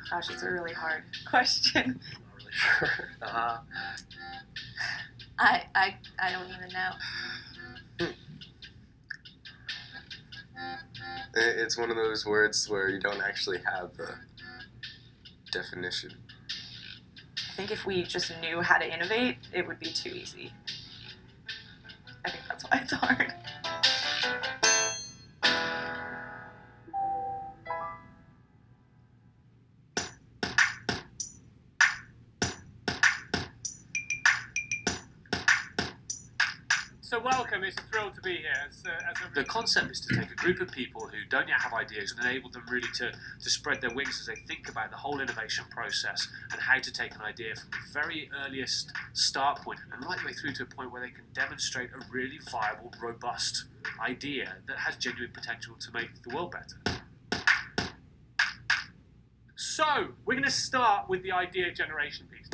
Gosh, it's a really hard question. I'm not really sure. I don't even know. It's one of those words where you don't actually have the definition. I think if we just knew how to innovate, it would be too easy. I think that's why it's hard. So welcome, it's a thrill to be here. The concept is to take a group of people who don't yet have ideas and enable them really to spread their wings as they think about the whole innovation process and how to take an idea from the very earliest start point and right the way through to a point where they can demonstrate a really viable, robust idea that has genuine potential to make the world better. So, we're going to start with the idea generation piece.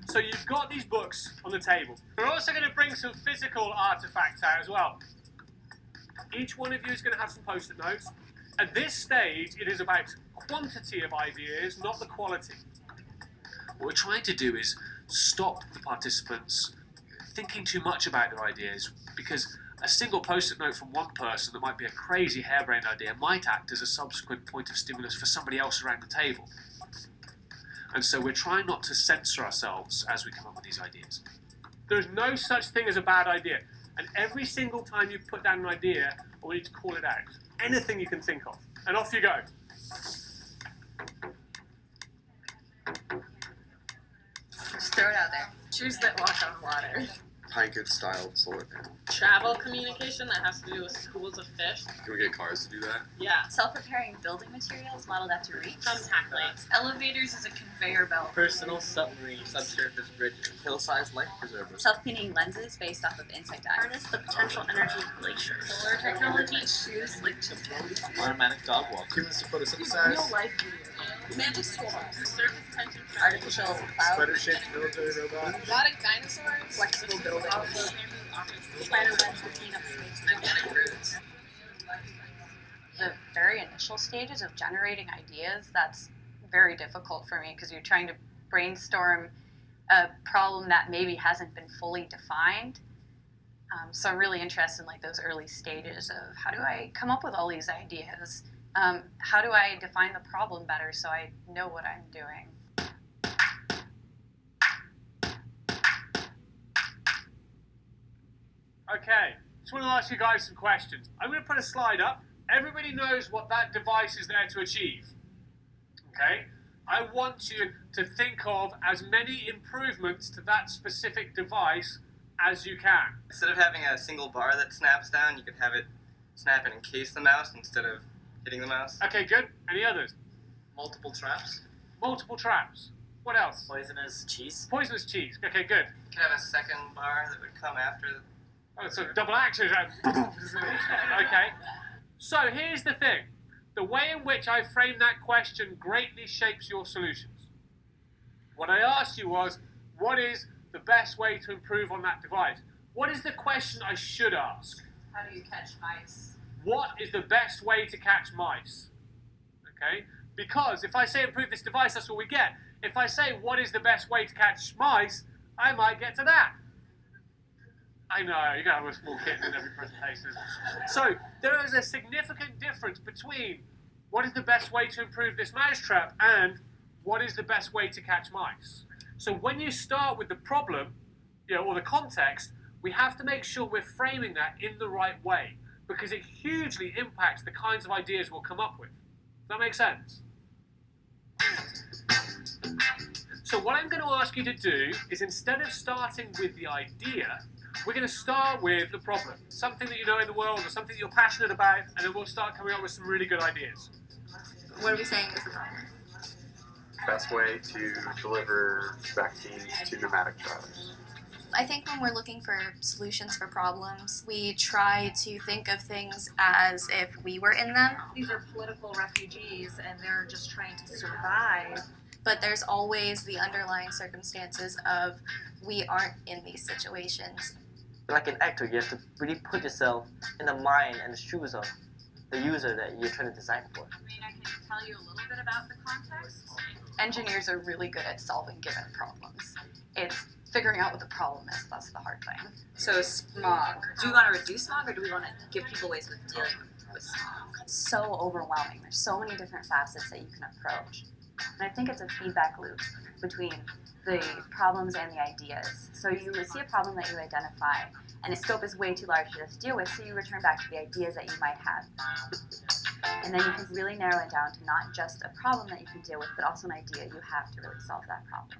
So you've got these books on the table. We're also going to bring some physical artifacts out as well. Each one of you is going to have some post-it notes. At this stage, it is about quantity of ideas, not the quality. What we're trying to do is stop the participants thinking too much about their ideas, because a single post-it note from one person that might be a crazy harebrained idea might act as a subsequent point of stimulus for somebody else around the table. And so we're trying not to censor ourselves as we come up with these ideas. There's no such thing as a bad idea. And every single time you put down an idea, we need to call it out. Anything you can think of. And off you go. Just throw it out there. Shoes that walk on water. High-good-styled solar panel. Travel communication that has to do with schools of fish. Can we get cars to do that? Yeah. Self-repairing building materials modeled after reefs. Thumbtack lights. Elevators is a conveyor belt. Personal submarine, subsurface bridges, hill-sized life preservers. Self-cleaning lenses based off of insect eyes. Harness the potential energy of glaciers. Solar technology. Shoes like chimpanzees. Automatic dog walker. Humans to photosynthesize. Real life video. Magic schools. Surface tension. Artificial clouds. Spider-shaped military robot. Robotic dinosaurs. Flexible buildings. Spider webs to clean up space. Organic roots. The very initial stages of generating ideas, that's very difficult for me because you're trying to brainstorm a problem that maybe hasn't been fully defined. So I'm really interested in like those early stages of how do I come up with all these ideas? How do I define the problem better so I know what I'm doing? Okay, just want to ask you guys some questions. I'm going to put a slide up. Everybody knows what that device is there to achieve. Okay? I want you to think of as many improvements to that specific device as you can. Instead of having a single bar that snaps down, you could have it snap and encase the mouse instead of hitting the mouse. Okay, good. Any others? Multiple traps. Multiple traps. What else? Poisonous cheese. Poisonous cheese. Okay, good. You could have a second bar that would come after the... Oh, so double action. Okay. So here's the thing. The way in which I framed that question greatly shapes your solutions. What I asked you was, what is the best way to improve on that device? What is the question I should ask? How do you catch mice? What is the best way to catch mice? Okay? Because if I say improve this device, that's what we get. If I say what is the best way to catch mice, I might get to that. I know, you gotta have a small kid in every presentation. So, there is a significant difference between what is the best way to improve this mousetrap and what is the best way to catch mice. So when you start with the problem, or the context, we have to make sure we're framing that in the right way, because it hugely impacts the kinds of ideas we'll come up with. Does that make sense? So what I'm going to ask you to do is, instead of starting with the idea, we're going to start with the problem. Something that you know in the world or something you're passionate about, and then we'll start coming up with some really good ideas. What are we saying is the problem? Best way to deliver vaccines to pneumatic drivers. I think when we're looking for solutions for problems, we try to think of things as if we were in them. These are political refugees and they're just trying to survive. But there's always the underlying circumstances of we aren't in these situations. like an actor, you have to really put yourself in the mind and the shoes of the user that you're trying to design for. I mean, I can tell you a little bit about the context. Engineers are really good at solving given problems. It's figuring out what the problem is that's the hard thing. So smog. Do we want to reduce smog, or do we want to give people ways of dealing with smog? It's so overwhelming. There's so many different facets that you can approach. And I think it's a feedback loop between the problems and the ideas. So you see a problem that you identify, and the scope is way too large to just deal with, so you return back to the ideas that you might have. And then you can really narrow it down to not just a problem that you can deal with, but also an idea you have to really solve that problem.